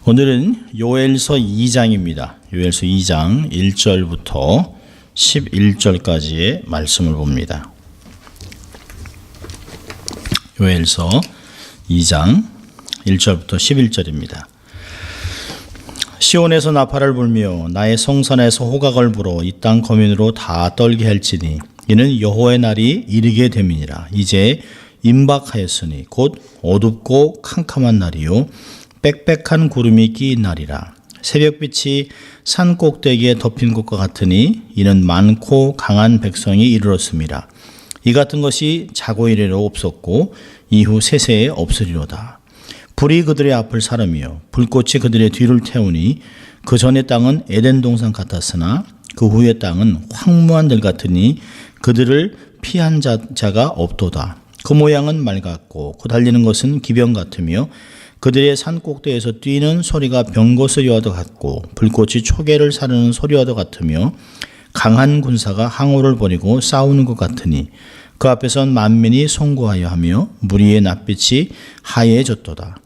오늘은 요엘서 2장입니다. 요엘서 2장 1절부터 11절까지의 말씀을 봅니다. 요엘서 2장 1절부터 11절입니다. 시온에서 나팔을 불며 나의 성산에서 호각을 불어 이 땅 거민으로 다 떨게 할지니 이는 여호와의 날이 이르게 됨이니라. 이제 임박하였으니 곧 어둡고 캄캄한 날이요 빽빽한 구름이 끼인 날이라. 새벽빛이 산 꼭대기에 덮인 것과 같으니 이는 많고 강한 백성이 이르렀음이라. 이 같은 것이 자고 이래로 없었고 이후 세세에 없으리로다. 불이 그들의 앞을 사르며 불꽃이 그들의 뒤를 태우니 그 전의 땅은 에덴 동산 같았으나 그 후의 땅은 황무한 들 같으니 그들을 피한 자가 없도다. 그 모양은 말 같고 그 달리는 것은 기병 같으며 그들의 산 꼭대기에서 뛰는 소리가 병거 소리와도 같고 불꽃이 초계를 사르는 소리와도 같으며 강한 군사가 항우를 벌이고 싸우는 것 같으니 그 앞에선 만민이 송구하여 하며 무리의 낯빛이 하얘졌도다.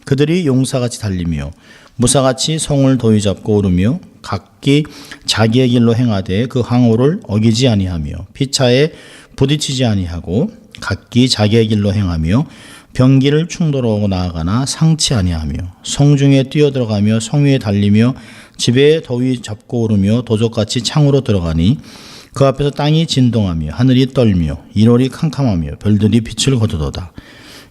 그들이 용사같이 달리며 무사같이 성을 도위잡고 오르며 각기 자기의 길로 행하되 그 항우를 어기지 아니하며 피차에 부딪히지 아니하고 각기 자기의 길로 행하며 병기를 충돌하고 나아가나 상치 아니하며 성중에 뛰어들어가며 성 위에 달리며 집에 더위 잡고 오르며 도적같이 창으로 들어가니 그 앞에서 땅이 진동하며 하늘이 떨며 이월이 캄캄하며 별들이 빛을 거두도다.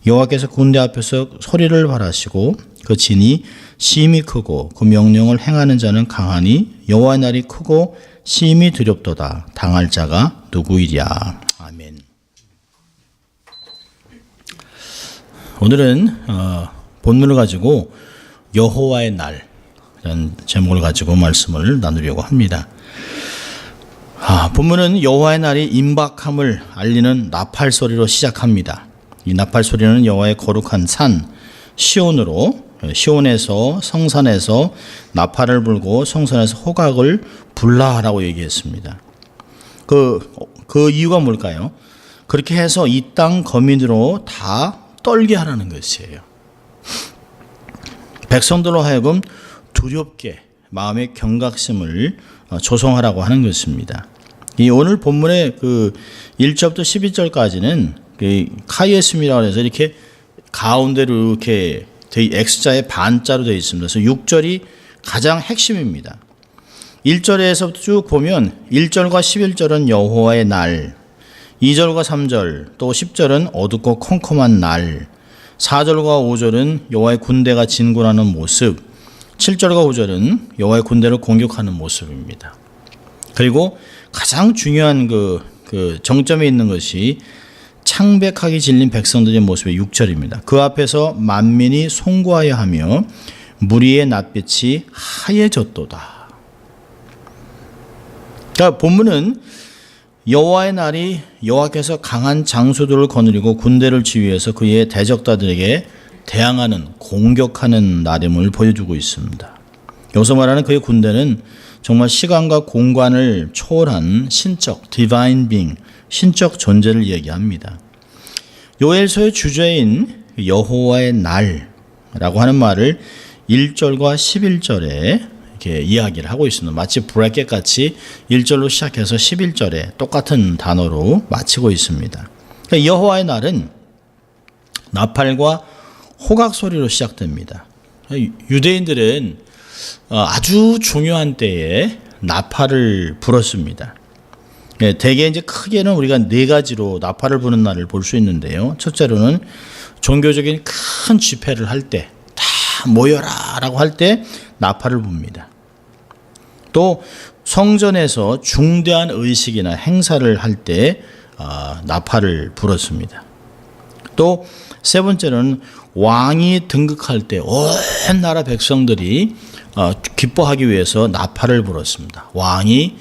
여호와께서 군대 앞에서 소리를 발하시고 그 진이 심히 크고 그 명령을 행하는 자는 강하니 여호와의 날이 크고 심히 두렵도다. 당할 자가 누구이랴. 아멘. 오늘은 본문을 가지고 여호와의 날이라는 제목을 가지고 말씀을 나누려고 합니다. 본문은 여호와의 날이 임박함을 알리는 나팔 소리로 시작합니다. 이 나팔 소리는 여호와의 거룩한 산 시온에서 성산에서 나팔을 불고 성산에서 호각을 불라라고 얘기했습니다. 그 이유가 뭘까요? 그렇게 해서 이 땅 거민으로 다 떨게 하라는 것이에요. 백성들로 하여금 두렵게 마음의 경각심을 조성하라고 하는 것입니다. 이 오늘 본문의 그 1절부터 12절까지는 그 카이에스미라고 해서 이렇게 가운데로 이렇게 X자의 반자로 되어 있습니다. 그래서 6절이 가장 핵심입니다. 1절에서부터 쭉 보면 1절과 11절은 여호와의 날, 2절과 3절, 또 10절은 어둡고 컴컴한 날, 4절과 5절은 여호와의 군대가 진군하는 모습, 7절과 9절은 여호와의 군대를 공격하는 모습입니다. 그리고 가장 중요한 그 정점에 있는 것이 창백하게 질린 백성들의 모습의 6절입니다. 그 앞에서 만민이 송구하여 하며 무리의 낯빛이 하얘졌도다. 그러니까 본문은 여호와의 날이 여호와께서 강한 장수들을 거느리고 군대를 지휘해서 그의 대적자들에게 대항하는 공격하는 날임을 보여주고 있습니다. 여기서 말하는 그의 군대는 정말 시간과 공간을 초월한 신적 divine being, 신적 존재를 얘기합니다. 요엘서의 주제인 여호와의 날이라고 하는 말을 1절과 11절에 이렇게 이야기를 하고 있습니다. 마치 브래켓 같이 1절로 시작해서 11절에 똑같은 단어로 마치고 있습니다. 그러니까 여호와의 날은 나팔과 호각 소리로 시작됩니다. 유대인들은 아주 중요한 때에 나팔을 불었습니다. 대개 이제 크게는 우리가 네 가지로 나팔을 부는 날을 볼 수 있는데요. 첫째로는 종교적인 큰 집회를 할 때, 다 모여라라고 할 때 나팔을 붑니다. 또 성전에서 중대한 의식이나 행사를 할 때 나팔을 불었습니다. 또 세 번째는 왕이 등극할 때 온 나라 백성들이 기뻐하기 위해서 나팔을 불었습니다. 왕이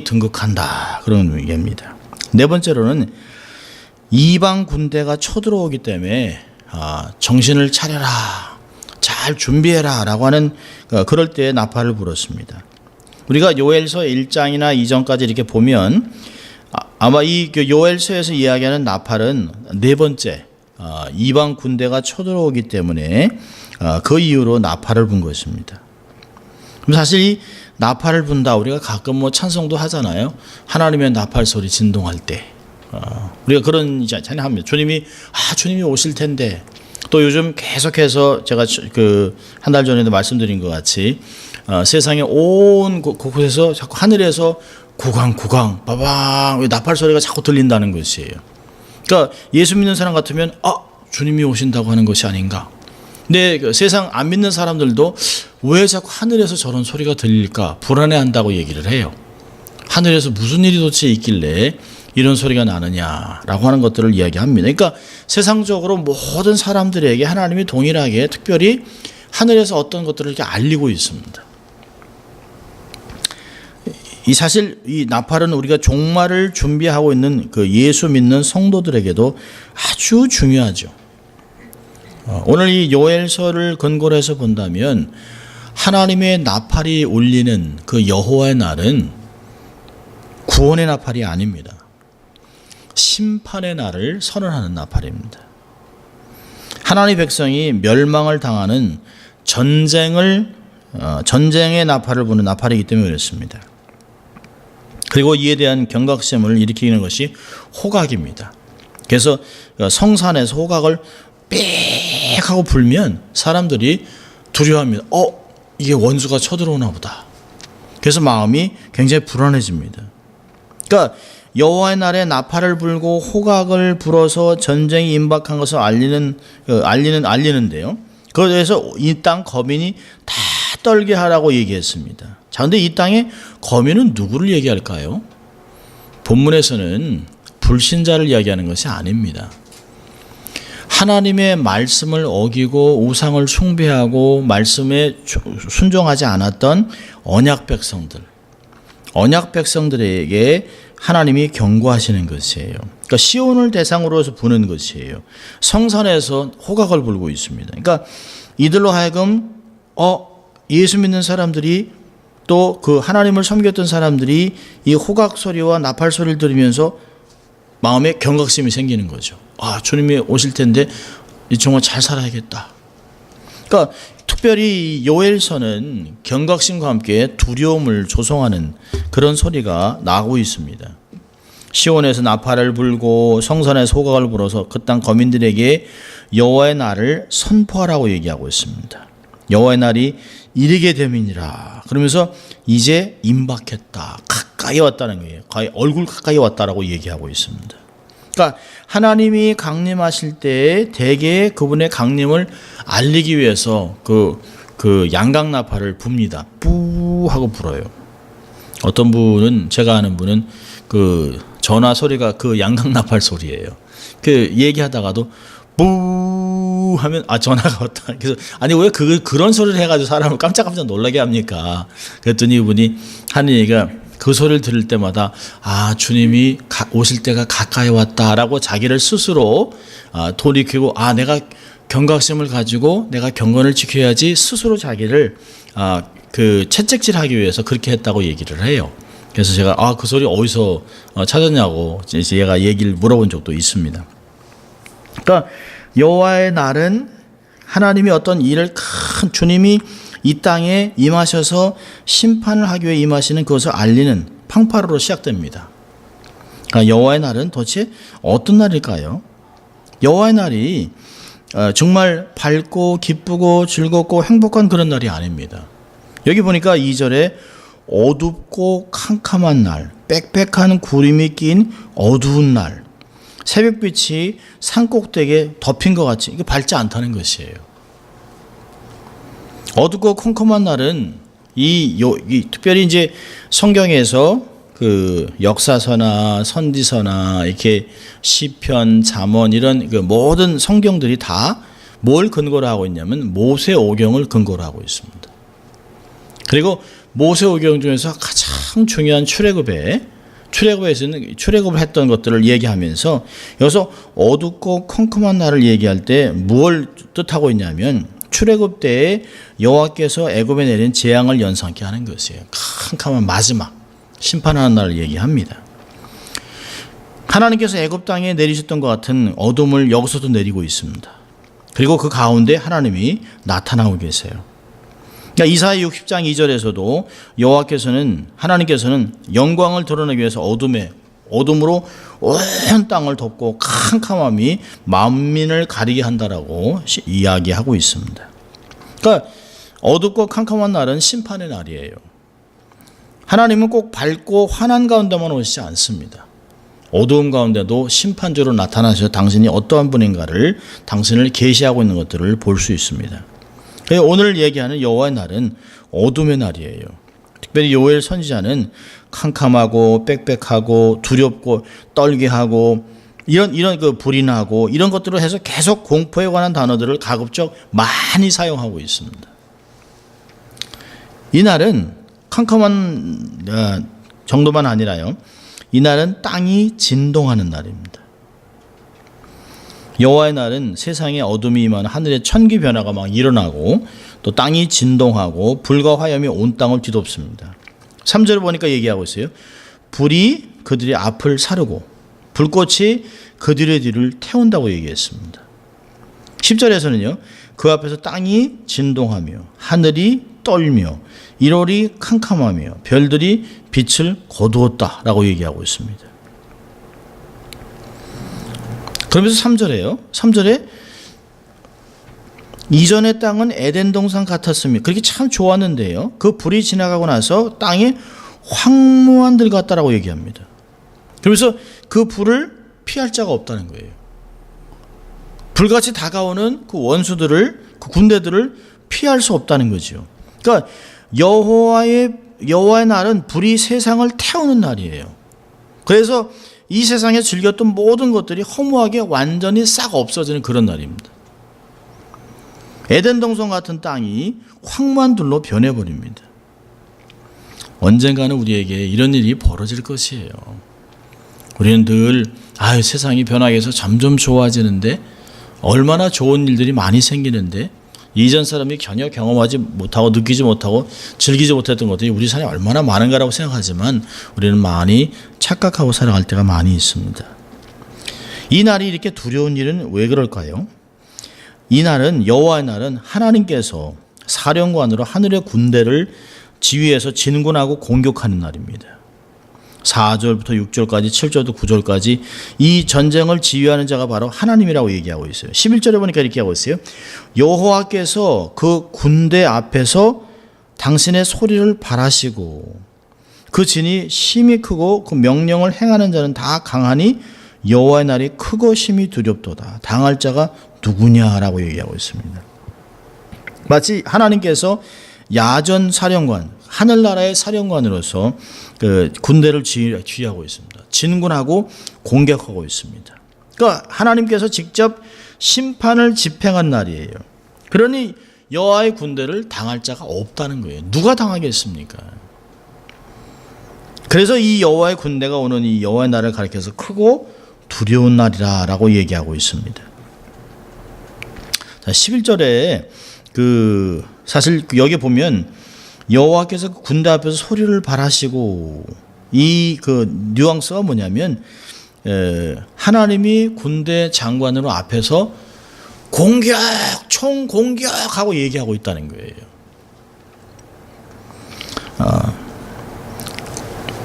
등극한다, 그런 의미입니다. 네 번째로는 이방 군대가 쳐들어오기 때문에 정신을 차려라, 잘 준비해라 라고 하는 그럴 때 나팔을 불었습니다. 우리가 요엘서 1장이나 2장까지 이렇게 보면 아마 이 요엘서에서 이야기하는 나팔은 네 번째 이방 군대가 쳐들어오기 때문에 그 이유로 나팔을 분 것입니다. 그럼 사실 이 나팔을 분다, 우리가 가끔 뭐 찬송도 하잖아요. 하나님의 나팔 소리 진동할 때 우리가 그런 찬양 합니다. 주님이 오실 텐데. 또 요즘 계속해서 제가 한 달 전에도 말씀드린 것 같이 세상의 온 곳곳에서 자꾸 하늘에서 구강 빠방 나팔 소리가 자꾸 들린다는 것이에요. 그러니까 예수 믿는 사람 같으면 주님이 오신다고 하는 것이 아닌가. 근데 세상 안 믿는 사람들도 왜 자꾸 하늘에서 저런 소리가 들릴까 불안해한다고 얘기를 해요. 하늘에서 무슨 일이 도대체 있길래 이런 소리가 나느냐라고 하는 것들을 이야기합니다. 그러니까 세상적으로 모든 사람들에게 하나님이 동일하게 특별히 하늘에서 어떤 것들을 이렇게 알리고 있습니다. 사실 이 나팔은 우리가 종말을 준비하고 있는 그 예수 믿는 성도들에게도 아주 중요하죠. 오늘 이 요엘서를 근거로 해서 본다면 하나님의 나팔이 울리는 그 여호와의 날은 구원의 나팔이 아닙니다. 심판의 날을 선언하는 나팔입니다. 하나님의 백성이 멸망을 당하는 전쟁의 나팔을 부는 나팔이기 때문에 그렇습니다. 그리고 이에 대한 경각심을 일으키는 것이 호각입니다. 그래서 성산에서 호각을 빽 하고 불면 사람들이 두려워합니다. 이게 원수가 쳐들어오나 보다. 그래서 마음이 굉장히 불안해집니다. 그러니까 여호와의 날에 나팔을 불고 호각을 불어서 전쟁이 임박한 것을 알리는데요. 그래서 이 땅 거민이 다 떨게 하라고 얘기했습니다. 자, 근데 이 땅에 거민은 누구를 얘기할까요? 본문에서는 불신자를 이야기하는 것이 아닙니다. 하나님의 말씀을 어기고 우상을 숭배하고 말씀에 순종하지 않았던 언약 백성들에게 하나님이 경고하시는 것이에요. 그러니까 시온을 대상으로 해서 부는 것이에요. 성산에서 호각을 불고 있습니다. 그러니까 이들로 하여금 예수 믿는 사람들이 또 그 하나님을 섬겼던 사람들이 이 호각 소리와 나팔 소리를 들으면서 마음에 경각심이 생기는 거죠. 주님이 오실 텐데 정말 잘 살아야겠다. 그러니까 특별히 요엘서는 경각심과 함께 두려움을 조성하는 그런 소리가 나고 있습니다. 시온에서 나팔을 불고 성산에서 호각을 불어서 그 땅 거민들에게 여호와의 날을 선포하라고 얘기하고 있습니다. 여호와의 날이 이르게 됨이니라. 그러면서 이제 임박했다. 가까이 왔다는 거예요. 거의 얼굴 가까이 왔다라고 얘기하고 있습니다. 그러니까 하나님이 강림하실 때 대개 그분의 강림을 알리기 위해서 그 양각나팔을 붑니다. 뿌 하고 불어요. 어떤 분은, 제가 아는 분은 그 전화 소리가 그 양각나팔 소리예요. 그 얘기하다가도 뿌 하면 전화가 왔다. 그래서 왜 그런 소리를 해가지고 사람을 깜짝깜짝 놀라게 합니까? 그랬더니 이분이 하는 얘기가 그 소리를 들을 때마다 주님이 오실 때가 가까이 왔다라고 자기를 스스로 돌이키고 내가 경각심을 가지고 내가 경건을 지켜야지 스스로 자기를 채찍질하기 위해서 그렇게 했다고 얘기를 해요. 그래서 제가 그 소리 어디서 찾았냐고 얘가 얘기를 물어본 적도 있습니다. 그러니까 여호와의 날은 하나님이 어떤 일을 큰 주님이 이 땅에 임하셔서 심판을 하기 위해 임하시는 그것을 알리는 팡파르로 시작됩니다. 그러니까 여호와의 날은 도대체 어떤 날일까요? 여호와의 날이 정말 밝고 기쁘고 즐겁고 행복한 그런 날이 아닙니다. 여기 보니까 2절에 어둡고 캄캄한 날, 빽빽한 구름이 낀 어두운 날, 새벽빛이 산꼭대기에 덮인 것 같이 이게 밝지 않다는 것이에요. 어둡고 컴컴한 날은 특별히 이제 성경에서 그 역사서나 선지서나 이렇게 시편, 잠언 이런 그 모든 성경들이 다 뭘 근거로 하고 있냐면 모세오경을 근거로 하고 있습니다. 그리고 모세오경 중에서 가장 중요한 출애굽에서는 출애굽을 했던 것들을 얘기하면서 여기서 어둡고 컴컴한 날을 얘기할 때 무엇을 뜻하고 있냐면 출애굽 때에 여호와께서 애굽에 내린 재앙을 연상케 하는 것이에요. 캄캄한 마지막 심판하는 날을 얘기합니다. 하나님께서 애굽 땅에 내리셨던 것 같은 어둠을 여기서도 내리고 있습니다. 그리고 그 가운데 하나님이 나타나고 계세요. 그러니까 이사야 60장 2절에서도 하나님께서는 영광을 드러내기 위해서 어둠으로 온 땅을 덮고 캄캄함이 만민을 가리게 한다라고 이야기하고 있습니다. 그러니까 어둡고 캄캄한 날은 심판의 날이에요. 하나님은 꼭 밝고 환한 가운데만 오시지 않습니다. 어두움 가운데도 심판주로 나타나셔서 당신이 어떠한 분인가를 당신을 계시하고 있는 것들을 볼 수 있습니다. 오늘 얘기하는 여호와의 날은 어둠의 날이에요. 특별히 요엘 선지자는 캄캄하고 빽빽하고 두렵고 떨게 하고 이런 그 불이 나고 이런 것들을 해서 계속 공포에 관한 단어들을 가급적 많이 사용하고 있습니다. 이 날은 캄캄한 정도만 아니라요. 이 날은 땅이 진동하는 날입니다. 여호와의 날은 세상에 어둠이 임하는 하늘의 천기 변화가 막 일어나고 또 땅이 진동하고 불과 화염이 온 땅을 뒤덮습니다. 3절을 보니까 얘기하고 있어요. 불이 그들의 앞을 사르고 불꽃이 그들의 뒤를 태운다고 얘기했습니다. 10절에서는요. 그 앞에서 땅이 진동하며 하늘이 떨며 일월이 캄캄하며 별들이 빛을 거두었다라고 얘기하고 있습니다. 그러면서 3절에 이전의 땅은 에덴 동산 같았으며 그렇게 참 좋았는데요. 그 불이 지나가고 나서 땅이 황무한 들 같다라고 얘기합니다. 그러면서 그 불을 피할 자가 없다는 거예요. 불같이 다가오는 그 원수들을, 그 군대들을 피할 수 없다는 거죠. 그러니까 여호와의 날은 불이 세상을 태우는 날이에요. 그래서 이 세상에 즐겼던 모든 것들이 허무하게 완전히 싹 없어지는 그런 날입니다. 에덴 동산 같은 땅이 황무한 들로 변해버립니다. 언젠가는 우리에게 이런 일이 벌어질 것이에요. 우리는 늘 세상이 변하게 해서 점점 좋아지는데 얼마나 좋은 일들이 많이 생기는데 이전 사람이 전혀 경험하지 못하고 느끼지 못하고 즐기지 못했던 것들이 우리 삶에 얼마나 많은가라고 생각하지만 우리는 많이 착각하고 살아갈 때가 많이 있습니다. 이 날이 이렇게 두려운 일은 왜 그럴까요? 이 날은 여호와의 날은 하나님께서 사령관으로 하늘의 군대를 지휘해서 진군하고 공격하는 날입니다. 4절부터 6절까지 7절부터 9절까지 이 전쟁을 지휘하는 자가 바로 하나님이라고 얘기하고 있어요. 11절에 보니까 이렇게 하고 있어요. 여호와께서 그 군대 앞에서 당신의 소리를 발하시고 그 진이 심히 크고 그 명령을 행하는 자는 다 강하니 여호와의 날이 크고 심히 두렵도다. 당할 자가 누구냐라고 얘기하고 있습니다. 마치 하나님께서 야전 사령관, 하늘나라의 사령관으로서 그 군대를 지휘하고 있습니다. 진군하고 공격하고 있습니다. 그러니까 하나님께서 직접 심판을 집행한 날이에요. 그러니 여호와의 군대를 당할 자가 없다는 거예요. 누가 당하겠습니까? 그래서 이 여호와의 군대가 오는 이 여호와의 날을 가리켜서 크고 두려운 날이라고 얘기하고 있습니다. 자, 11절에 사실 여기 보면 여호와께서 군대 앞에서 소리를 발하시고 이 뉘앙스가 뭐냐면 하나님이 군대 장관으로 앞에서 총 공격하고 얘기하고 있다는 거예요.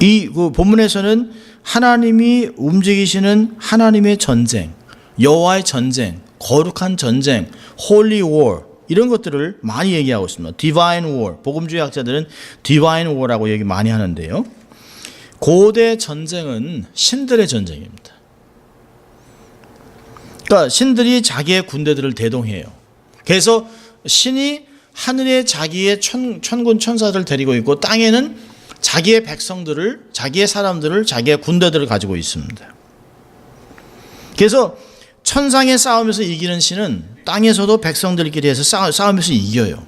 이 본문에서는 하나님이 움직이시는 하나님의 전쟁, 여호와의 전쟁, 거룩한 전쟁, Holy War 이런 것들을 많이 얘기하고 있습니다. Divine War, 복음주의 학자들은 Divine War라고 얘기 많이 하는데요. 고대 전쟁은 신들의 전쟁입니다. 그러니까 신들이 자기의 군대들을 대동해요. 그래서 신이 하늘에 자기의 천군 천사들을 데리고 있고 땅에는 자기의 백성들을, 자기의 사람들을, 자기의 군대들을 가지고 있습니다. 그래서 천상에 싸우면서 이기는 신은 땅에서도 백성들끼리 해서 싸우면서 이겨요.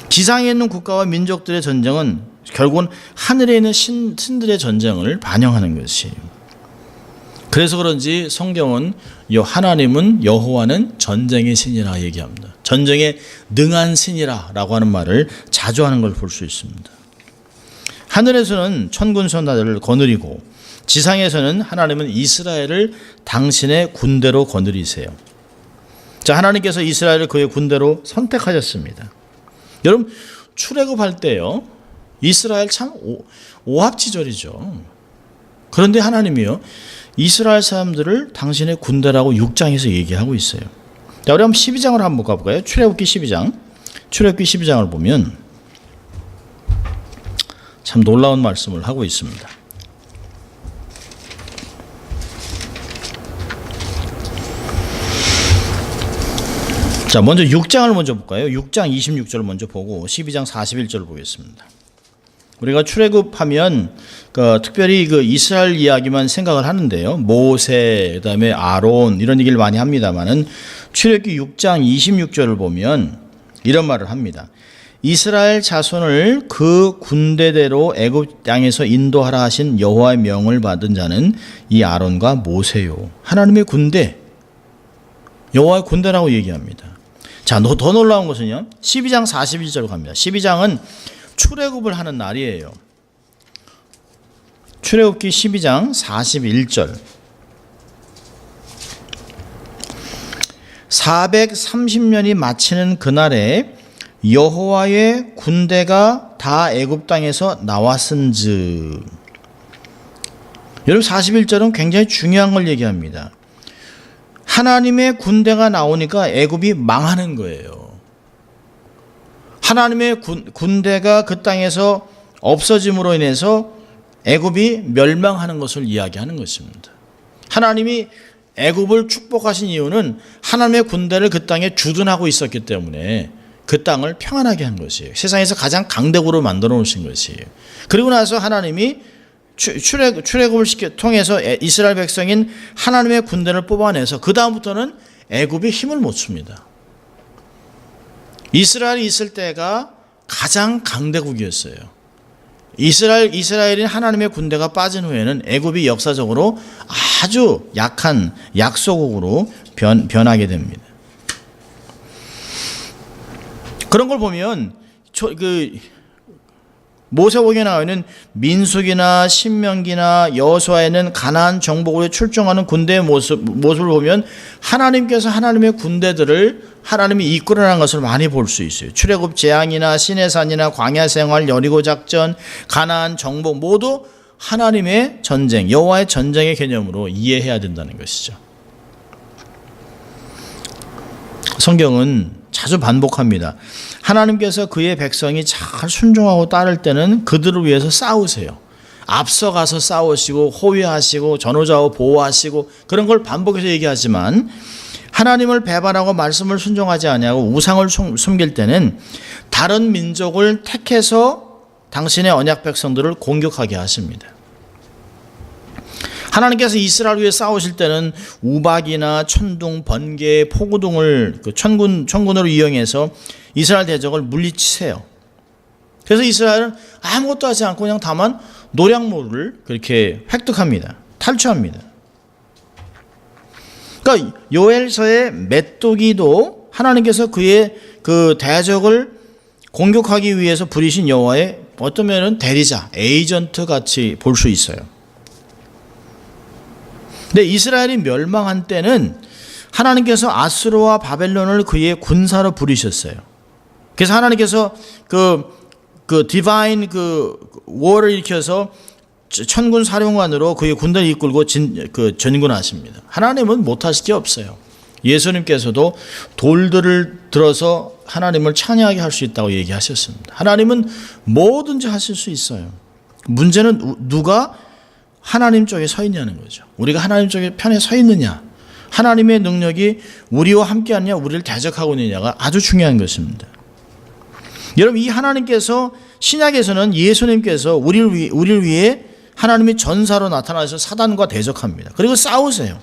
지상에 있는 국가와 민족들의 전쟁은 결국은 하늘에 있는 신들의 전쟁을 반영하는 것이에요. 그래서 그런지 성경은 하나님은 여호와는 전쟁의 신이라 얘기합니다. 전쟁에 능한 신이라고 하는 말을 자주 하는 걸 볼 수 있습니다. 하늘에서는 천군 천사들을 거느리고 지상에서는 하나님은 이스라엘을 당신의 군대로 거느리세요. 자, 하나님께서 이스라엘을 그의 군대로 선택하셨습니다. 여러분, 출애굽할 때요, 이스라엘 참 오합지졸이죠. 그런데 하나님이요, 이스라엘 사람들을 당신의 군대라고 6장에서 얘기하고 있어요. 자, 우리 한번 12장을 한번 가볼까요? 출애굽기 12장. 출애굽기 12장을 보면 참 놀라운 말씀을 하고 있습니다. 자, 먼저 6장을 먼저 볼까요? 6장 26절을 먼저 보고 12장 41절을 보겠습니다. 우리가 출애굽하면 특별히 이스라엘 이야기만 생각을 하는데요. 모세, 그다음에 아론 이런 얘기를 많이 합니다만은 출애굽기 6장 26절을 보면 이런 말을 합니다. 이스라엘 자손을 그 군대대로 애굽 땅에서 인도하라 하신 여호와의 명을 받은 자는 이 아론과 모세요. 하나님의 군대, 여호와의 군대라고 얘기합니다. 자, 더 놀라운 것은요, 12장 41절로 갑니다. 12장은 출애굽을 하는 날이에요. 출애굽기 12장 41절. 430년이 마치는 그날에 여호와의 군대가 다 애굽 땅에서 나왔은즉. 여러분, 41절은 굉장히 중요한 걸 얘기합니다. 하나님의 군대가 나오니까 애굽이 망하는 거예요. 하나님의 군대가 그 땅에서 없어짐으로 인해서 애굽이 멸망하는 것을 이야기하는 것입니다. 하나님이 애굽을 축복하신 이유는 하나님의 군대를 그 땅에 주둔하고 있었기 때문에 그 땅을 평안하게 한 것이에요. 세상에서 가장 강대국으로 만들어 놓으신 것이에요. 그리고 나서 하나님이 출애굽을 통해서 이스라엘 백성인 하나님의 군대를 뽑아내서 그 다음부터는 애굽이 힘을 못 줍니다. 이스라엘이 있을 때가 가장 강대국이었어요. 이스라엘인 하나님의 군대가 빠진 후에는 애굽이 역사적으로 아주 약한 약소국으로 변하게 됩니다. 그런 걸 보면 모세오경에 나와 있는 민수기나 신명기나 여호수아에는 가나안 정복으로 출정하는 군대의 모습을 보면 하나님께서 하나님의 군대들을 하나님이 이끌어낸 것을 많이 볼 수 있어요. 출애굽 재앙이나 시내산이나 광야 생활, 여리고 작전, 가나안 정복 모두 하나님의 전쟁, 여호와의 전쟁의 개념으로 이해해야 된다는 것이죠. 성경은 자주 반복합니다. 하나님께서 그의 백성이 잘 순종하고 따를 때는 그들을 위해서 싸우세요. 앞서가서 싸우시고 호위하시고 전후좌우 보호하시고 그런 걸 반복해서 얘기하지만 하나님을 배반하고 말씀을 순종하지 아니하고 우상을 숨길 때는 다른 민족을 택해서 당신의 언약 백성들을 공격하게 하십니다. 하나님께서 이스라엘 위해 싸우실 때는 우박이나 천둥, 번개, 폭우 등을 천군으로 이용해서 이스라엘 대적을 물리치세요. 그래서 이스라엘은 아무것도 하지 않고 그냥 다만 노량모를 그렇게 획득합니다. 탈취합니다. 그러니까 요엘서의 메뚜기도 하나님께서 그의 그 대적을 공격하기 위해서 부리신 여호와의 어떤 면은 대리자, 에이전트 같이 볼 수 있어요. 근데 이스라엘이 멸망한 때는 하나님께서 아수르와 바벨론을 그의 군사로 부리셨어요. 그래서 하나님께서 그 디바인 워를 일으켜서 천군 사령관으로 그의 군대를 이끌고 전군하십니다. 하나님은 못하실 게 없어요. 예수님께서도 돌들을 들어서 하나님을 찬양하게 할 수 있다고 얘기하셨습니다. 하나님은 뭐든지 하실 수 있어요. 문제는 누가 하나님 쪽에 서 있냐는 거죠. 우리가 하나님 쪽에 편에 서 있느냐, 하나님의 능력이 우리와 함께하느냐, 우리를 대적하고 있느냐가 아주 중요한 것입니다. 여러분, 이 하나님께서 신약에서는 예수님께서 우리를 위해 하나님이 전사로 나타나서 사단과 대적합니다. 그리고 싸우세요.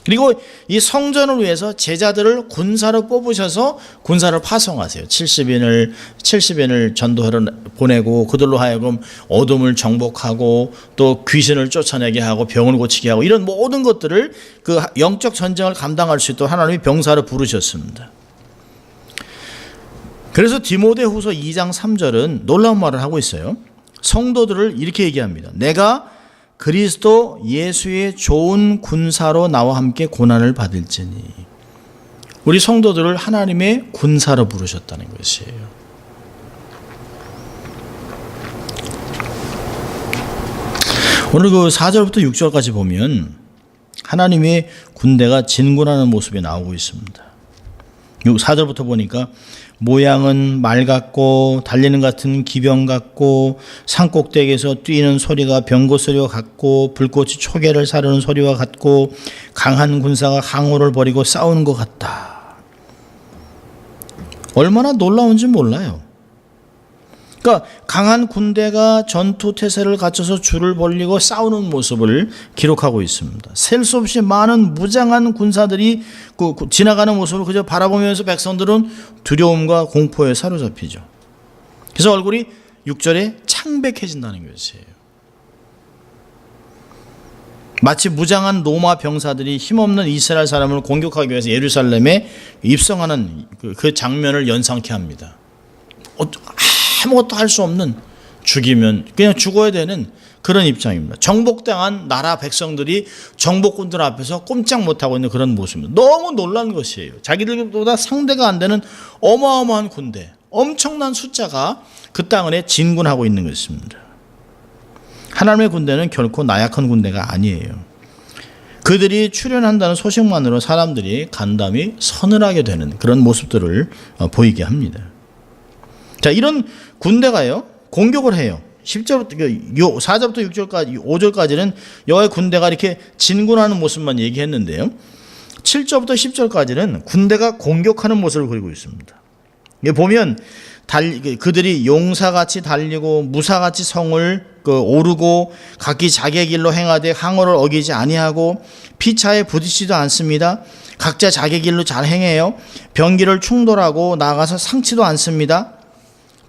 그리고 이 성전을 위해서 제자들을 군사로 뽑으셔서 군사를 파송하세요. 70인을 전도하러 보내고 그들로 하여금 어둠을 정복하고 또 귀신을 쫓아내게 하고 병을 고치게 하고 이런 모든 것들을 그 영적 전쟁을 감당할 수 있도록 하나님이 병사를 부르셨습니다. 그래서 디모데후서 2장 3절은 놀라운 말을 하고 있어요. 성도들을 이렇게 얘기합니다. 내가 그리스도 예수의 좋은 군사로 나와 함께 고난을 받을지니. 우리 성도들을 하나님의 군사로 부르셨다는 것이에요. 오늘 그 4절부터 6절까지 보면 하나님의 군대가 진군하는 모습이 나오고 있습니다. 4절부터 보니까 모양은 말 같고 달리는 같은 기병 같고 산꼭대기에서 뛰는 소리가 병거 소리와 같고 불꽃이 초계를 사르는 소리와 같고 강한 군사가 항우를 벌이고 싸우는 것 같다. 얼마나 놀라운지 몰라요. 그러니까 강한 군대가 전투 태세를 갖춰서 줄을 벌리고 싸우는 모습을 기록하고 있습니다. 셀 수 없이 많은 무장한 군사들이 지나가는 모습을 그저 바라보면서 백성들은 두려움과 공포에 사로잡히죠. 그래서 얼굴이 6절에 창백해진다는 것이에요. 마치 무장한 로마 병사들이 힘없는 이스라엘 사람을 공격하기 위해서 예루살렘에 입성하는 그 장면을 연상케 합니다. 아무것도 할 수 없는, 죽이면 그냥 죽어야 되는 그런 입장입니다. 정복당한 나라 백성들이 정복군들 앞에서 꼼짝 못하고 있는 그런 모습입니다. 너무 놀란 것이에요. 자기들보다 상대가 안 되는 어마어마한 군대, 엄청난 숫자가 그 땅에 진군하고 있는 것입니다. 하나님의 군대는 결코 나약한 군대가 아니에요. 그들이 출현한다는 소식만으로 사람들이 간담이 서늘하게 되는 그런 모습들을 보이게 합니다. 자, 이런 군대가요, 공격을 해요. 4절부터 6절까지, 5절까지는 여호와의 군대가 이렇게 진군하는 모습만 얘기했는데요. 7절부터 10절까지는 군대가 공격하는 모습을 그리고 있습니다. 보면 그들이 용사같이 달리고 무사같이 성을 오르고 각기 자기의 길로 행하되 항우를 어기지 아니하고 피차에 부딪히지도 않습니다. 각자 자기 길로 잘 행해요. 병기를 충돌하고 나가서 상치도 않습니다.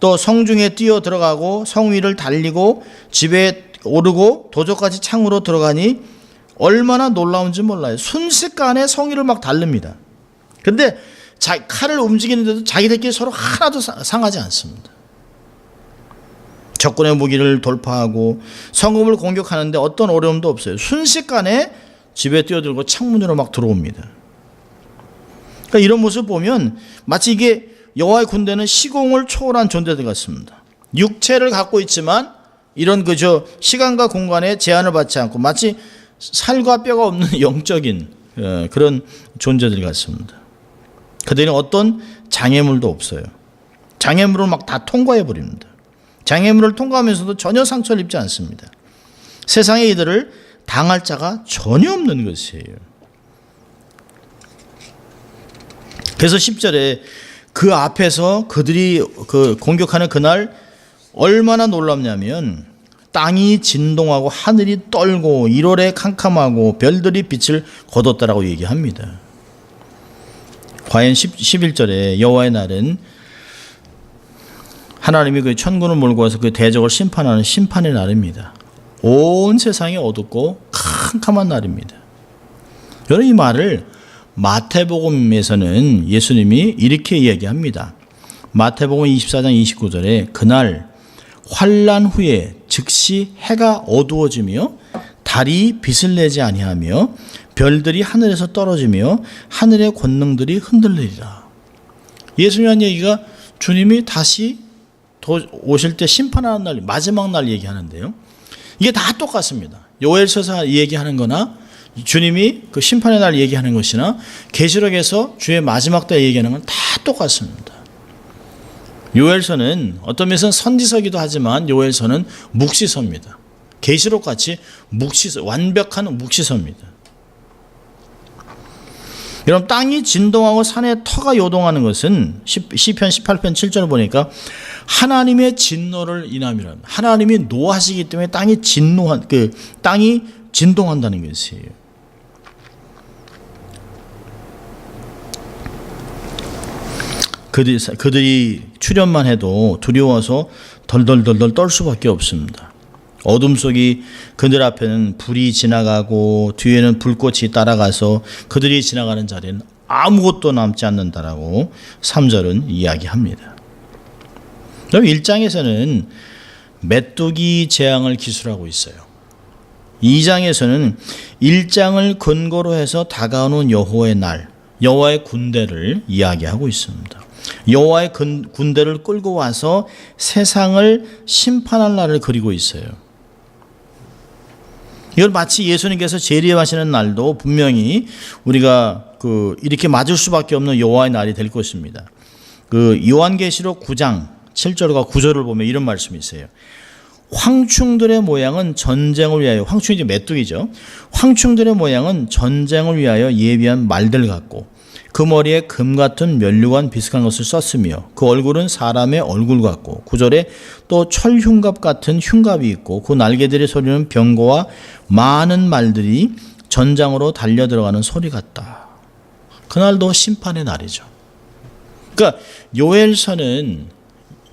또 성중에 뛰어 들어가고 성 위를 달리고 집에 오르고 도적까지 창으로 들어가니 얼마나 놀라운지 몰라요. 순식간에 성 위를 막 달릅니다. 근데 칼을 움직이는데도 자기들끼리 서로 하나도 상하지 않습니다. 적군의 무기를 돌파하고 성읍을 공격하는데 어떤 어려움도 없어요. 순식간에 집에 뛰어들고 창문으로 막 들어옵니다. 그러니까 이런 모습 보면 마치 이게 여호와의 군대는 시공을 초월한 존재들 같습니다. 육체를 갖고 있지만 이런 그저 시간과 공간에 제한을 받지 않고 마치 살과 뼈가 없는 영적인 그런 존재들 같습니다. 그들은 어떤 장애물도 없어요. 장애물을 막 다 통과해 버립니다. 장애물을 통과하면서도 전혀 상처를 입지 않습니다. 세상에 이들을 당할 자가 전혀 없는 것이에요. 그래서 10절에 그 앞에서 그들이 공격하는 그날 얼마나 놀랍냐면 땅이 진동하고 하늘이 떨고 1월에 캄캄하고 별들이 빛을 거뒀다라고 얘기합니다. 과연 11절에 여호와의 날은 하나님이 그 천군을 몰고 와서 그 대적을 심판하는 심판의 날입니다. 온 세상이 어둡고 캄캄한 날입니다. 여러분, 이 말을 마태복음에서는 예수님이 이렇게 이야기합니다. 마태복음 24장 29절에 그날 환난 후에 즉시 해가 어두워지며 달이 빛을 내지 아니하며 별들이 하늘에서 떨어지며 하늘의 권능들이 흔들리리라. 예수님이 한 얘기가 주님이 다시 오실 때 심판하는 날, 마지막 날 얘기하는데요. 이게 다 똑같습니다. 요엘서에서 얘기하는 거나 주님이 그 심판의 날 얘기하는 것이나 계시록에서 주의 마지막 때 얘기하는 건 다 똑같습니다. 요엘서는 어떤 면에서는 선지서기도 하지만 요엘서는 묵시서입니다. 계시록 같이 묵시서, 완벽한 묵시서입니다. 여러분, 땅이 진동하고 산에 터가 요동하는 것은 시편 18편 7절 보니까 하나님의 진노를 인함이라. 하나님이 노하시기 때문에 땅이 진동한다는 것이에요. 그들이 출현만 해도 두려워서 덜덜덜덜 떨 수밖에 없습니다. 어둠 속이 그들 앞에는 불이 지나가고 뒤에는 불꽃이 따라가서 그들이 지나가는 자리는 아무것도 남지 않는다라고 3절은 이야기합니다. 그럼 1장에서는 메뚜기 재앙을 기술하고 있어요. 2장에서는 1장을 근거로 해서 다가오는 여호와의 날, 여호와의 군대를 이야기하고 있습니다. 여호와의 군대를 끌고 와서 세상을 심판할 날을 그리고 있어요. 이걸 마치 예수님께서 재림하시는 날도 분명히 우리가 이렇게 맞을 수밖에 없는 여호와의 날이 될 것입니다. 요한계시록 9장 7절과 9절을 보면 이런 말씀이 있어요. 황충들의 모양은 전쟁을 위하여, 황충이 이제 메뚜기죠. 황충들의 모양은 전쟁을 위하여 예비한 말들 같고 그 머리에 금 같은 면류관 비슷한 것을 썼으며 그 얼굴은 사람의 얼굴 같고 9절에 또 철흉갑 같은 흉갑이 있고 그 날개들의 소리는 병거와 많은 말들이 전장으로 달려 들어가는 소리 같다. 그날도 심판의 날이죠. 그러니까 요엘서는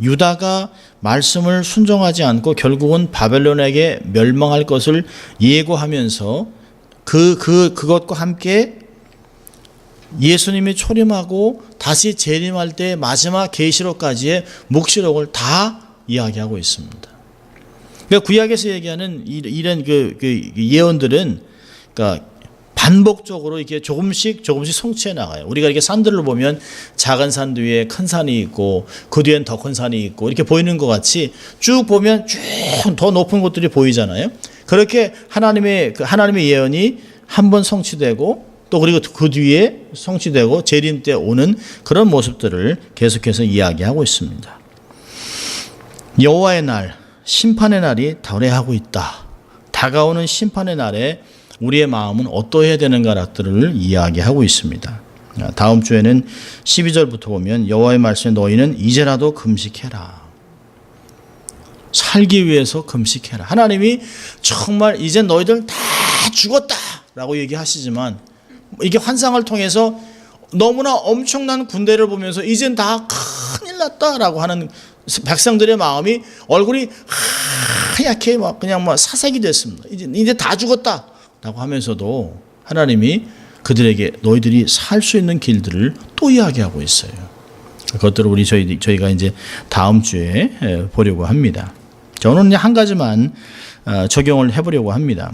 유다가 말씀을 순종하지 않고 결국은 바벨론에게 멸망할 것을 예고하면서 그것과 함께 예수님이 초림하고 다시 재림할 때 마지막 계시록까지의 묵시록을 다 이야기하고 있습니다. 그러니까 구약에서 얘기하는 이런 예언들은 그러니까 반복적으로 이렇게 조금씩 성취해 나가요. 우리가 이렇게 산들을 보면 작은 산 뒤에 큰 산이 있고 그 뒤엔 더 큰 산이 있고 이렇게 보이는 것 같이 쭉 보면 쭉 더 높은 곳들이 보이잖아요. 그렇게 하나님의 예언이 한 번 성취되고 또 그리고 그 뒤에 성취되고 재림 때 오는 그런 모습들을 계속해서 이야기하고 있습니다. 여호와의 날, 심판의 날이 도래하고 있다. 다가오는 심판의 날에 우리의 마음은 어떠해야 되는가를 이야기하고 있습니다. 다음 주에는 12절부터 보면 여호와의 말씀에 너희는 이제라도 금식해라. 살기 위해서 금식해라. 하나님이 정말 이제 너희들 다 죽었다라고 얘기하시지만 이게 환상을 통해서 너무나 엄청난 군대를 보면서 이젠 다 큰일 났다라고 하는 백성들의 마음이 얼굴이 하얗게 그냥 사색이 됐습니다. 이제 다 죽었다라고 하면서도 하나님이 그들에게 너희들이 살 수 있는 길들을 또 이야기하고 있어요. 그것들을 저희가 이제 다음 주에 보려고 합니다. 저는 한 가지만 적용을 해보려고 합니다.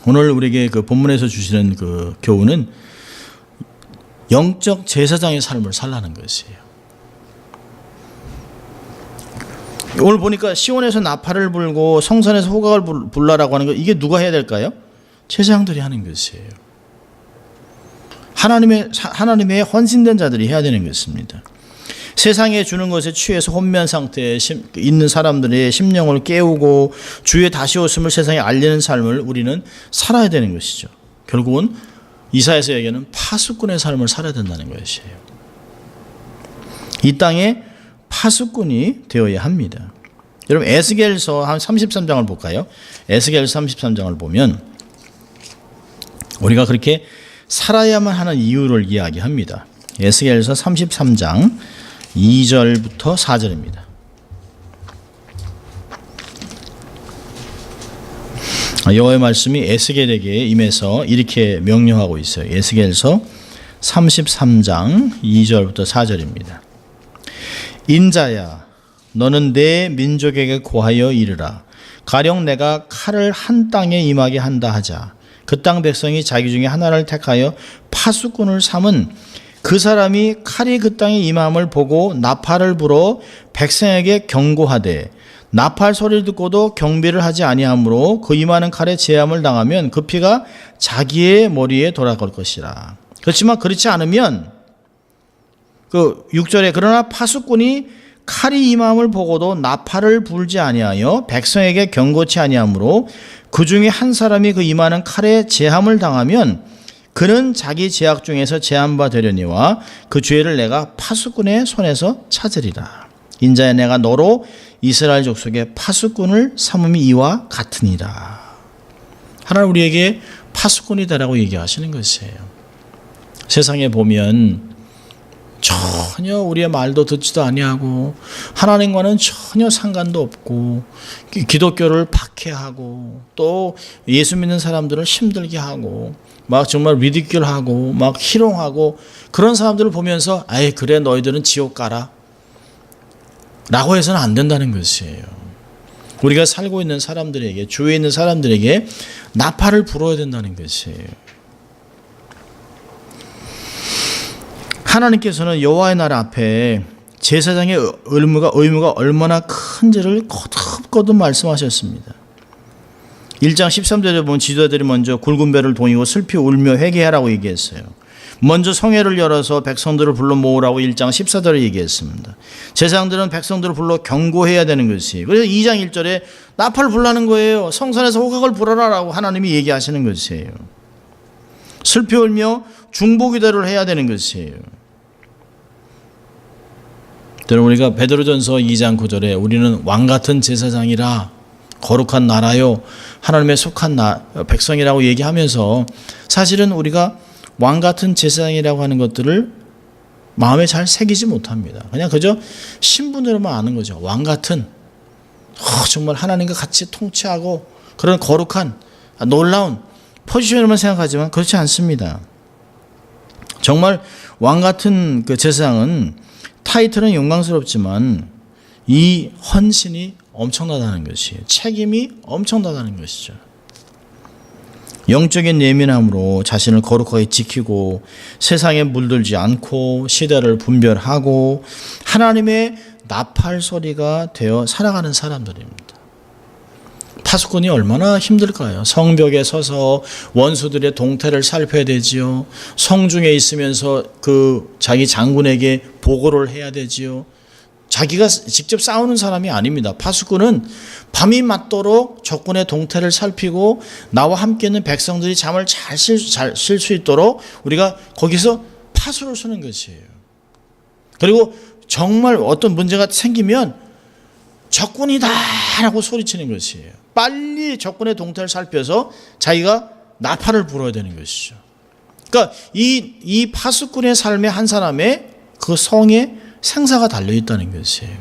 오늘 우리에게 본문에서 주시는 교훈은 영적 제사장의 삶을 살라는 것이에요. 오늘 보니까 시온에서 나팔을 불고 성산에서 호각을 불라라고 하는 거, 이게 누가 해야 될까요? 제사장들이 하는 것이에요. 하나님의 헌신된 자들이 해야 되는 것입니다. 세상에 주는 것에 취해서 혼미한 상태에 있는 사람들의 심령을 깨우고 주의 다시 오심을 세상에 알리는 삶을 우리는 살아야 되는 것이죠. 결국은 이사야서 얘기하는 파수꾼의 삶을 살아야 된다는 것이에요. 이 땅에 파수꾼이 되어야 합니다. 여러분 에스겔서 한 33장을 볼까요? 에스겔서 33장을 보면 우리가 그렇게 살아야만 하는 이유를 이야기합니다. 에스겔서 33장 2절부터 4절입니다. 여호와의 말씀이 에스겔에게 임해서 이렇게 명령하고 있어요. 에스겔서 33장 2절부터 4절입니다. 인자야, 너는 내 민족에게 고하여 이르라. 가령 내가 칼을 한 땅에 임하게 한다 하자. 그 땅 백성이 자기 중에 하나를 택하여 파수꾼을 삼은 그 사람이 칼이 그 땅에 임함을 보고 나팔을 불어 백성에게 경고하되 나팔 소리를 듣고도 경비를 하지 아니하므로 그 임하는 칼에 제함을 당하면 그 피가 자기의 머리에 돌아갈 것이라. 그렇지만 그렇지 않으면 6절에 그러나 파수꾼이 칼이 임함을 보고도 나팔을 불지 아니하여 백성에게 경고치 아니하므로 그 중에 한 사람이 그 임하는 칼에 제함을 당하면 그는 자기 제약 중에서 제한바 되려니와 그 죄를 내가 파수꾼의 손에서 찾으리라. 인자야, 내가 너로 이스라엘 족속의 파수꾼을 삼음이 이와 같으니라. 하나님 우리에게 파수꾼이 되라고 얘기하시는 것이에요. 세상에 보면 전혀 우리의 말도 듣지도 아니하고 하나님과는 전혀 상관도 없고 기독교를 박해하고 또 예수 믿는 사람들을 힘들게 하고 막 정말 리디큘하고 막 희롱하고 그런 사람들을 보면서 아이 그래 너희들은 지옥 가라 라고 해서는 안 된다는 것이에요. 우리가 살고 있는 사람들에게, 주위에 있는 사람들에게 나팔을 불어야 된다는 것이에요. 하나님께서는 여호와의 나라 앞에 제사장의 의무가 얼마나 큰지를 거듭거듭 말씀하셨습니다. 1장 13절에 보면 지도자들이 먼저 굵은 배를 동이고 슬피 울며 회개하라고 얘기했어요. 먼저 성회를 열어서 백성들을 불러 모으라고 1장 14절에 얘기했습니다. 제사장들은 백성들을 불러 경고해야 되는 것이, 그래서 2장 1절에 나팔을 불라는 거예요. 성산에서 호각을 불어라라고 하나님이 얘기하시는 것이에요. 슬피 울며 중보기도를 해야 되는 것이에요. 여러분, 우리가 베드로전서 2장 9절에 우리는 왕같은 제사장이라 거룩한 나라요 하나님의 속한 백성이라고 얘기하면서 사실은 우리가 왕같은 제사장이라고 하는 것들을 마음에 잘 새기지 못합니다. 그냥 그저 신분으로만 아는 거죠. 왕같은, 정말 하나님과 같이 통치하고 그런 거룩한 놀라운 포지션으로만 생각하지만 그렇지 않습니다. 정말 왕같은 그 제사장은 타이틀은 영광스럽지만 이 헌신이 엄청나다는 것이에요. 책임이 엄청나다는 것이죠. 영적인 예민함으로 자신을 거룩하게 지키고 세상에 물들지 않고 시대를 분별하고 하나님의 나팔 소리가 되어 살아가는 사람들입니다. 파수꾼이 얼마나 힘들까요? 성벽에 서서 원수들의 동태를 살펴야 되지요. 성중에 있으면서 자기 장군에게 보고를 해야 되지요. 자기가 직접 싸우는 사람이 아닙니다. 파수꾼은 밤이 맞도록 적군의 동태를 살피고 나와 함께 있는 백성들이 잠을 잘 쉴 수 있도록 우리가 거기서 파수를 쓰는 것이에요. 그리고 정말 어떤 문제가 생기면 적군이다라고 소리치는 것이에요. 빨리 적군의 동태를 살펴서 자기가 나팔을 불어야 되는 것이죠. 그러니까 이 파수꾼의 삶에 한 사람의 그 성에 생사가 달려있다는 것이에요.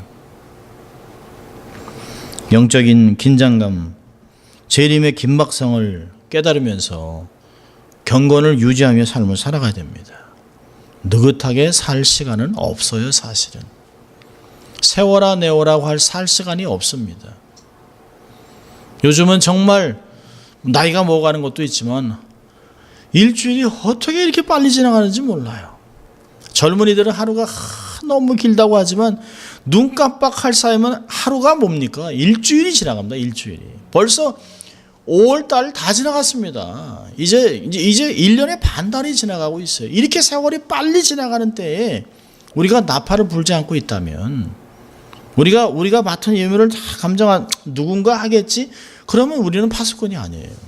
영적인 긴장감, 재림의 긴박성을 깨달으면서 경건을 유지하며 삶을 살아가야 됩니다. 느긋하게 살 시간은 없어요. 사실은 세워라 내워라고 할 살 시간이 없습니다. 요즘은 정말 나이가 먹어가는 것도 있지만 일주일이 어떻게 이렇게 빨리 지나가는지 몰라요. 젊은이들은 하루가 너무 길다고 하지만 눈 깜빡할 사이면 하루가 뭡니까? 일주일이 지나갑니다. 일주일이. 벌써 5월달 다 지나갔습니다. 이제 1년의 반달이 지나가고 있어요. 이렇게 세월이 빨리 지나가는 때에 우리가 나팔을 불지 않고 있다면, 우리가 맡은 예물을 다 감정한 누군가 하겠지? 그러면 우리는 파수꾼이 아니에요.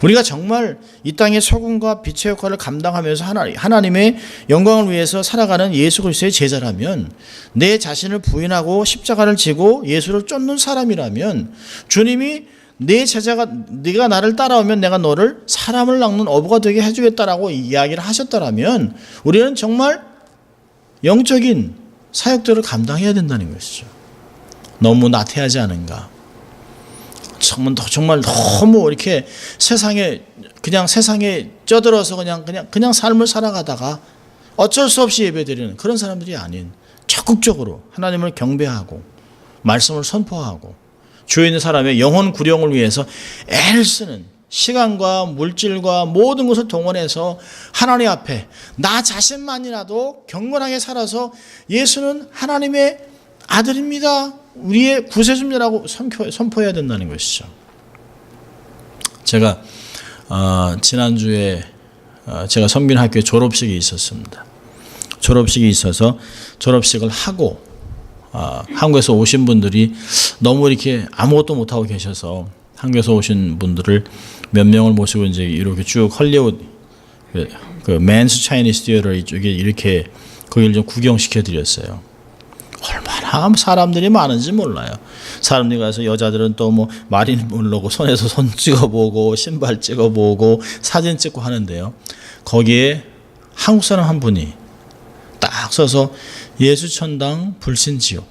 우리가 정말 이 땅의 소금과 빛의 역할을 감당하면서 하나님의 영광을 위해서 살아가는 예수 그리스도의 제자라면, 내 자신을 부인하고 십자가를 지고 예수를 쫓는 사람이라면, 주님이 내 제자가 네가 나를 따라오면 내가 너를 사람을 낚는 어부가 되게 해주겠다라고 이야기를 하셨다라면 우리는 정말 영적인 사역들을 감당해야 된다는 것이죠. 너무 나태하지 않은가? 정말 너무 이렇게 세상에 쪄들어서 그냥 삶을 살아가다가 어쩔 수 없이 예배드리는 그런 사람들이 아닌, 적극적으로 하나님을 경배하고 말씀을 선포하고 주위에 있는 사람의 영혼 구령을 위해서 애를 쓰는, 시간과 물질과 모든 것을 동원해서 하나님 앞에 나 자신만이라도 경건하게 살아서 예수는 하나님의 아들입니다, 우리의 구세주라고 선포해야 된다는 것이죠. 제가 지난주에 제가 섬기는 학교에 졸업식이 있었습니다. 졸업식이 있어서 졸업식을 하고 한국에서 오신 분들이 너무 이렇게 아무것도 못하고 계셔서 한국에서 오신 분들을 몇 명을 모시고 이제 이렇게 쭉 헐리우드 그 맨스 차이니스 티어터 이쪽에 이렇게 거기를 좀 구경시켜 드렸어요. 얼마나 사람들이 많은지 몰라요. 사람들이 가서 여자들은 또 뭐 마린 물르고 손에서 손 찍어보고 신발 찍어보고 사진 찍고 하는데요. 거기에 한국 사람 한 분이 딱 서서 예수천당 불신지옥,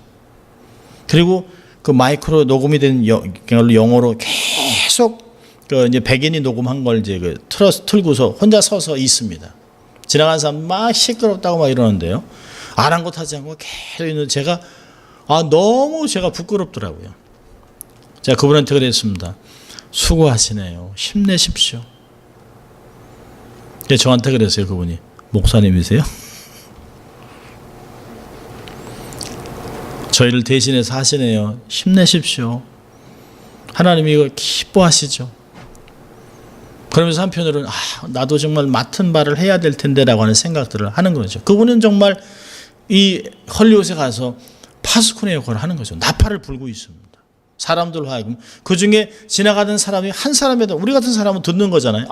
그리고 그 마이크로 녹음이 된 영어로 계속 그 이제 백인이 녹음한 걸 이제 그 틀고서 혼자 서서 있습니다. 지나가는 사람 막 시끄럽다고 막 이러는데요. 아랑곳하지 않고 계속 있는 제가 너무 부끄럽더라고요. 제가 그분한테 그랬습니다. 수고하시네요. 힘내십시오. 저한테 그랬어요. 그분이. 목사님이세요? 저희를 대신해서 하시네요. 힘내십시오. 하나님이 이거 기뻐하시죠. 그러면서 한편으로는 나도 정말 맡은 바를 해야 될 텐데라고 하는 생각들을 하는 거죠. 그분은 정말 이 헐리우드에 가서 파수꾼의 역할을 하는 거죠. 나팔을 불고 있습니다. 사람들 하여금 그 중에 지나가던 사람이 한 사람이라도 우리 같은 사람은 듣는 거잖아요.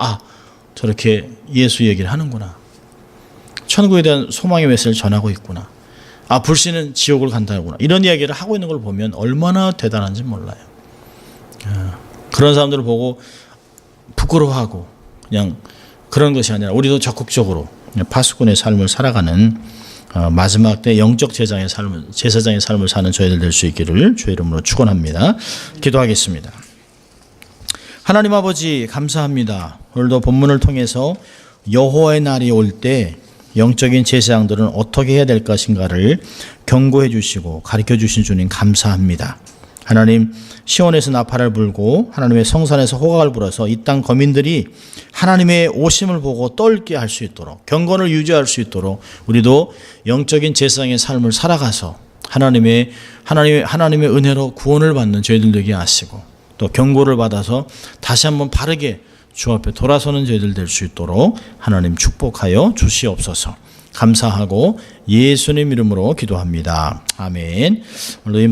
저렇게 예수 얘기를 하는구나. 천국에 대한 소망의 메시지를 전하고 있구나. 불신은 지옥을 간다구나. 이런 이야기를 하고 있는 걸 보면 얼마나 대단한지 몰라요. 그런 사람들을 보고 부끄러워하고 그냥 그런 것이 아니라 우리도 적극적으로 파수꾼의 삶을 살아가는 마지막 때 영적 제사장의 삶을 사는 저희들 될 수 있기를 주의 이름으로 축원합니다. 기도하겠습니다. 하나님 아버지 감사합니다. 오늘도 본문을 통해서 여호와의 날이 올 때 영적인 제사장들은 어떻게 해야 될 것인가를 경고해 주시고 가르쳐 주신 주님 감사합니다. 하나님 시온에서 나팔을 불고 하나님의 성산에서 호각을 불어서 이 땅 거민들이 하나님의 오심을 보고 떨게 할 수 있도록 경건을 유지할 수 있도록 우리도 영적인 제사장의 삶을 살아가서 하나님의 은혜로 구원을 받는 저희들 되게 하시고 또 경고를 받아서 다시 한번 바르게 주 앞에 돌아서는 저희들 될 수 있도록 하나님 축복하여 주시옵소서. 감사하고 예수님 이름으로 기도합니다. 아멘. 오늘 이